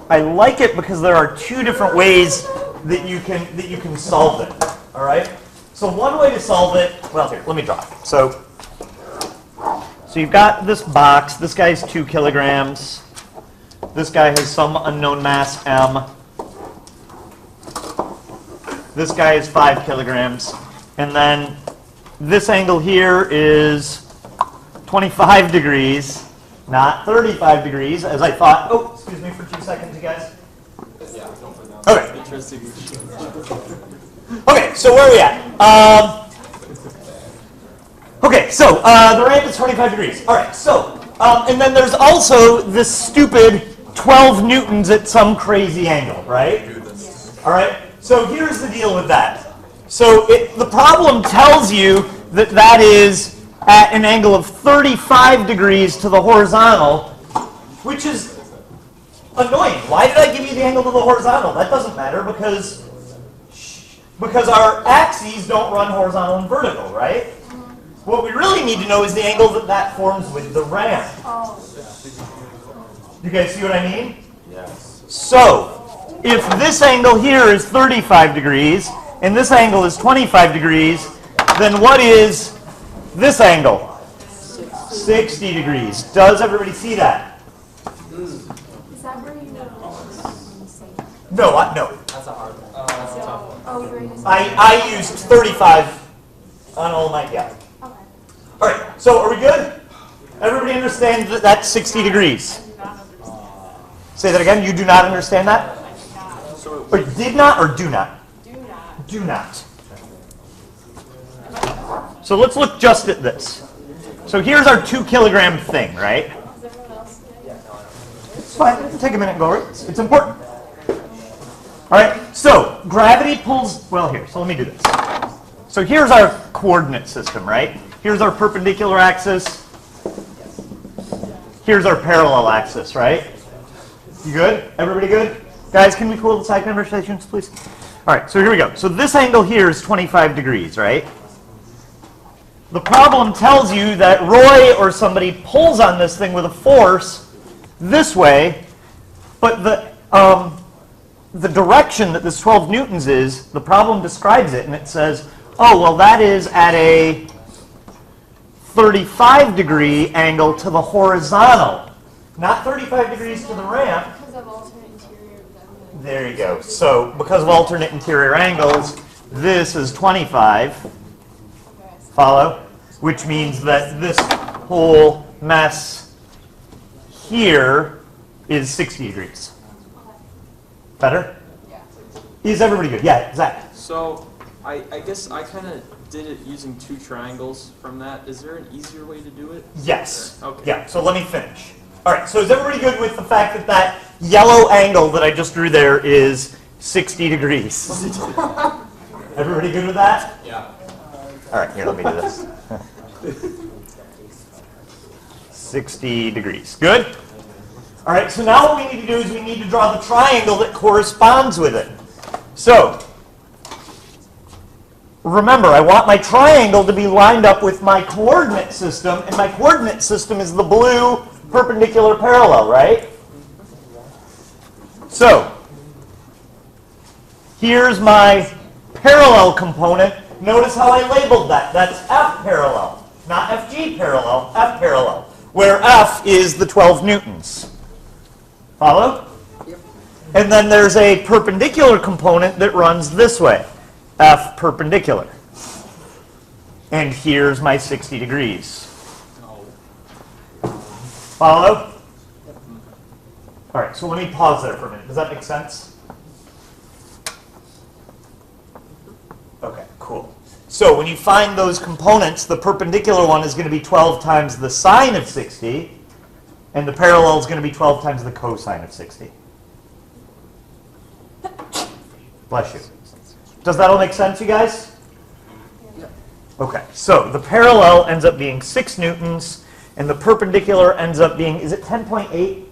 I like it because there are two different ways that you can solve it. All right. So one way to solve it, well, here, let me draw it. So you've got this box. This guy's 2 kilograms. This guy has some unknown mass m. This guy is 5 kilograms. And then this angle here is 25 degrees, not 35 degrees, as I thought. Oh, excuse me for 2 seconds, you guys. Yeah, don't put down. Okay. Interesting. Okay, so where are we at? Okay, so the ramp is 25 degrees. All right, so, and then there's also this stupid 12 newtons at some crazy angle, right? All right, so here's the deal with that. So the problem tells you that that is at an angle of 35 degrees to the horizontal, which is annoying. Why did I give you the angle to the horizontal? That doesn't matter because our axes don't run horizontal and vertical, right? What we really need to know is the angle that that forms with the ramp. You guys see what I mean? Yes. So, if this angle here is 35 degrees, and this angle is 25 degrees, then what is this angle? 60 degrees. Does everybody see that? Is that where you No, no. That's a hard one. That's a tough one. Oh, you're using I used 35 on all my, yeah. Okay. All right, so are we good? Everybody understand that that's 60 degrees? Say that again. You do not understand that? Or did not or do not? Do not. So let's look just at this. So here's our 2 kilogram thing, right? It's fine. It'll take a minute and go over it. It's important. All right. So gravity pulls. Well, here. So let me do this. So here's our coordinate system, right? Here's our perpendicular axis. Here's our parallel axis, right? You good? Everybody good? Guys, can we cool the side conversations, please? All right, so here we go. So this angle here is 25 degrees, right? The problem tells you that Roy or somebody pulls on this thing with a force this way, but the direction that this 12 newtons is, the problem describes it, and it says, oh, well, that is at a 35 degree angle to the horizontal, not 35 degrees to the ramp. Because of alternate interior. There you go. So because of alternate interior angles, this is 25. Follow? Which means that this whole mess here is 60 degrees. Better? Yeah. Is everybody good? Yeah, Zach. So, I guess I kind of did it using 2 triangles from that. Is there an easier way to do it? Yes. Okay. Yeah, so let me finish. All right, so is everybody good with the fact that that yellow angle that I just drew there is 60 degrees? Everybody good with that? Yeah. All right, here, let me do this. 60 degrees. Good? All right, so now what we need to do is we need to draw the triangle that corresponds with it. So, remember, I want my triangle to be lined up with my coordinate system, and my coordinate system is the blue perpendicular parallel, right? So, here's my parallel component. Notice how I labeled that. That's F parallel, not FG parallel, F parallel, where F is the 12 newtons. Follow? Yep. And then there's a perpendicular component that runs this way, F perpendicular. And here's my 60 degrees. Follow? All right, so let me pause there for a minute. Does that make sense? Okay, cool. So when you find those components, the perpendicular one is going to be 12 times the sine of 60, and the parallel is going to be 12 times the cosine of 60. Bless you. Does that all make sense, you guys? Okay, so the parallel ends up being 6 newtons, and the perpendicular ends up being, is it 10.8?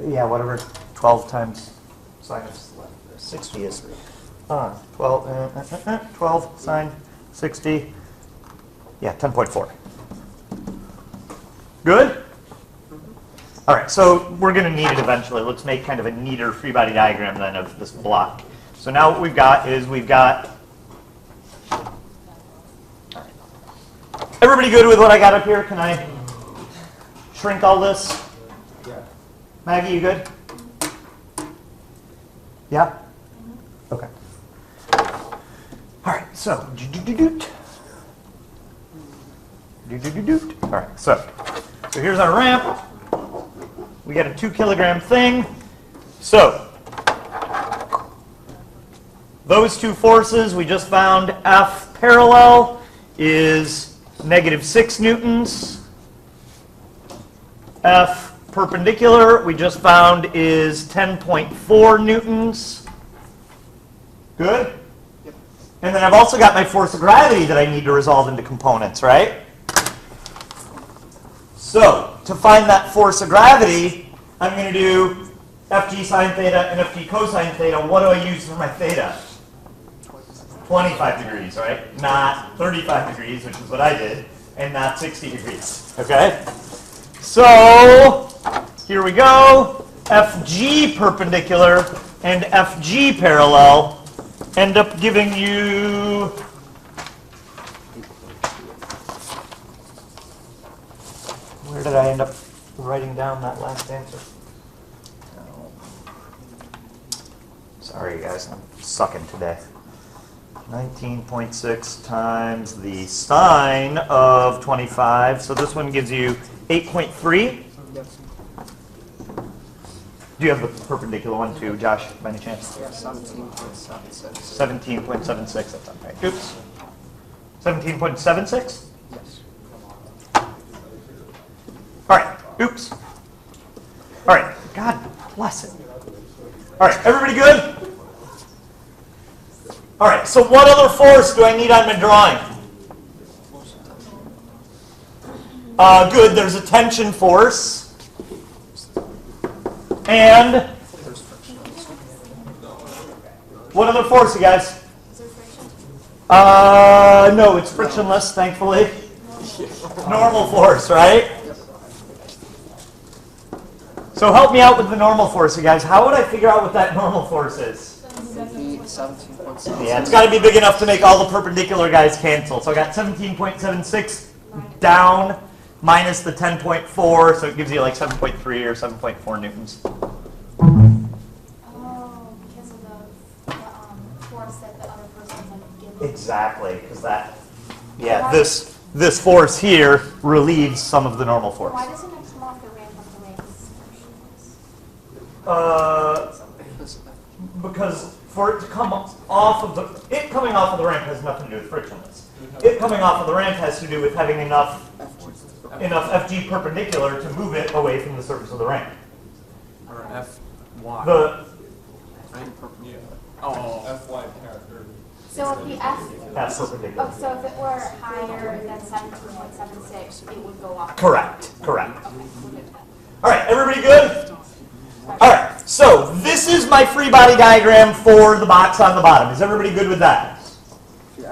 Yeah, whatever, 12 times sine of 60 is. 12 sine 60, yeah, 10.4. Good? All right, so we're going to need it eventually. Let's make kind of a neater free body diagram then of this block. So now what we've got is we've got... Everybody good with what I got up here? Can I shrink all this? Yeah. Maggie, you good? Yeah? Okay. All right, so... All right, so here's our ramp. We got a 2 kilogram thing. So those two forces we just found, F parallel is -6 newtons. F perpendicular we just found is 10.4 newtons. Good? Yep. And then I've also got my force of gravity that I need to resolve into components, right? So, to find that force of gravity, I'm going to do Fg sine theta and Fg cosine theta. What do I use for my theta? 25 degrees, right? Not 35 degrees, which is what I did, and not 60 degrees, okay? So, here we go. Fg perpendicular and Fg parallel end up giving you... Where did I end up writing down that last answer? Oh. Sorry, guys, I'm sucking today. 19.6 times the sine of 25. So this one gives you 8.3. Yep. Do you have the perpendicular one too, Josh, by any chance? Yeah, 17.76. 17.76, that's not right. Oops. 17.76? Yes. All right, oops. All right, God bless it. All right, everybody good? All right, so what other force do I need on my drawing? Good, there's a tension force. And what other force, you guys? Is there friction? No, it's frictionless, thankfully. Normal force, right? So help me out with the normal force, you guys. How would I figure out what that normal force is? 17.7. Yeah, it's got to be big enough to make all the perpendicular guys cancel. So I got 17.76 down minus the 10.4, so it gives you like 7.3 or 7.4 newtons. Oh, because of the force that the other person had given. Exactly, because that, yeah, this force here relieves some of the normal force. Why doesn't it come off the ramp of the ramp? Because for it to come off of coming off of the ramp has nothing to do with frictionless. It coming off of the ramp has to do with having enough Fg perpendicular to move it away from the surface of the ramp. Or Fy. The Oh. Fy character. So if the F, F perpendicular. oh, so if it were higher than 17.76, it would go off. Correct. Correct. Okay, we'll get that. All right, everybody good? All right, so this is my free body diagram for the box on the bottom. Is everybody good with that?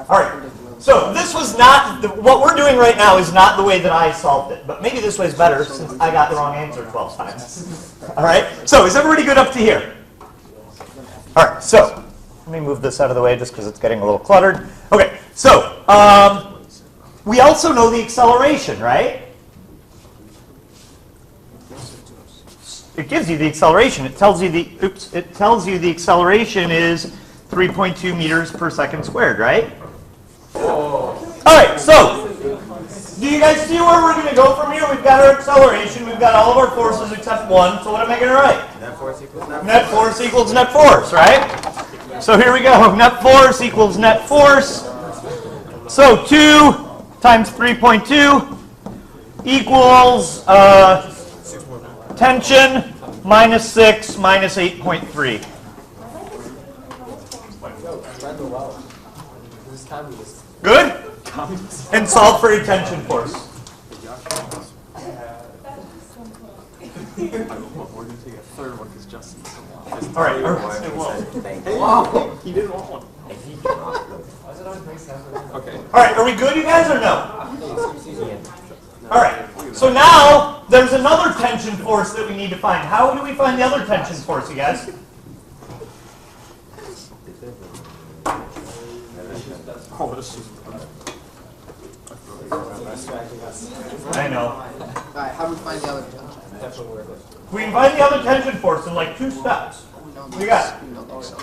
All right, so this was not, what we're doing right now is not the way that I solved it, but maybe this way's better since I got the wrong answer 12 times. All right, so is everybody good up to here? All right, so let me move this out of the way just because it's getting a little cluttered. Okay, so we also know the acceleration, right? It gives you the acceleration. It tells you the acceleration is 3.2 meters per second squared, right? All right, so do you guys see where we're going to go from here? We've got our acceleration. We've got all of our forces except one. So what am I going to write? Net force equals Net force equals net force, right? So here we go. Net force equals net force. So 2 times 3.2 equals tension minus 6 minus 8.3. Good? And solve for a tension force. We're going to take a third one because Justin's so long. All right. Wow, he didn't want one. Okay. All right. Are we good, you guys, or no? All right. So now there's another tension force that we need to find. How do we find the other tension force, you guys? Oh, this is. I know. Alright, how do we find the other tension? We can find the other tension force in like 2 steps. We got? don't think so.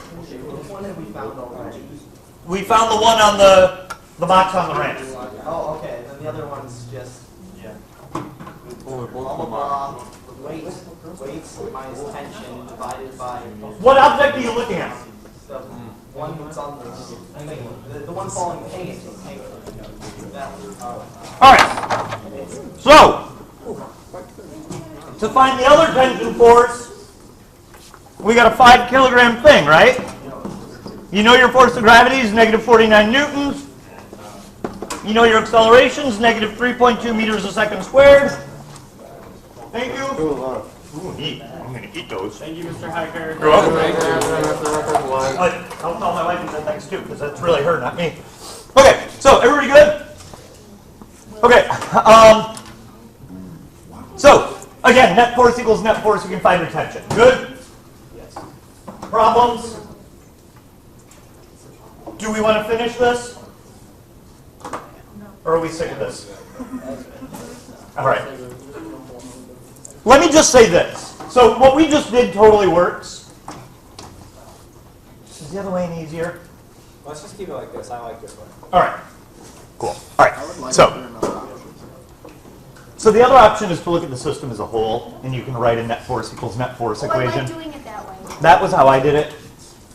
We found the one on the box on the ramp. Oh, okay. Then the other one's just Oh, blah blah blah. Weights minus tension divided by What object are you looking at? the one that's on the thing. The one falling hanging. That one. Alright. So, to find the other tension force, we got a 5 kilogram thing, right? You know your force of gravity is negative 49 newtons. You know your acceleration is negative 3.2 meters a second squared. Thank you. Ooh, neat. I'm going to eat those. Thank you, Mr. Hiker. You're welcome. I'll tell my wife and say thanks too, because that's really her, not me. Okay, so everybody good? Okay. So again, net force equals net force. You can find your tension. Good. Yes. Problems? Do we want to finish this? Or are we sick of this? All right. Let me just say this. So what we just did totally works. Is the other way any easier? Let's just keep it like this. I like this one. All right. Cool. All I would right. like So. to put another option. So the other option is to look at the system as a whole, and you can write a net force equals net force Well, I equation. like doing it that way. That was how I did it,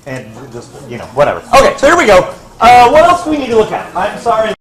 and just, whatever. Okay, so here we go. What else do we need to look at? I'm sorry.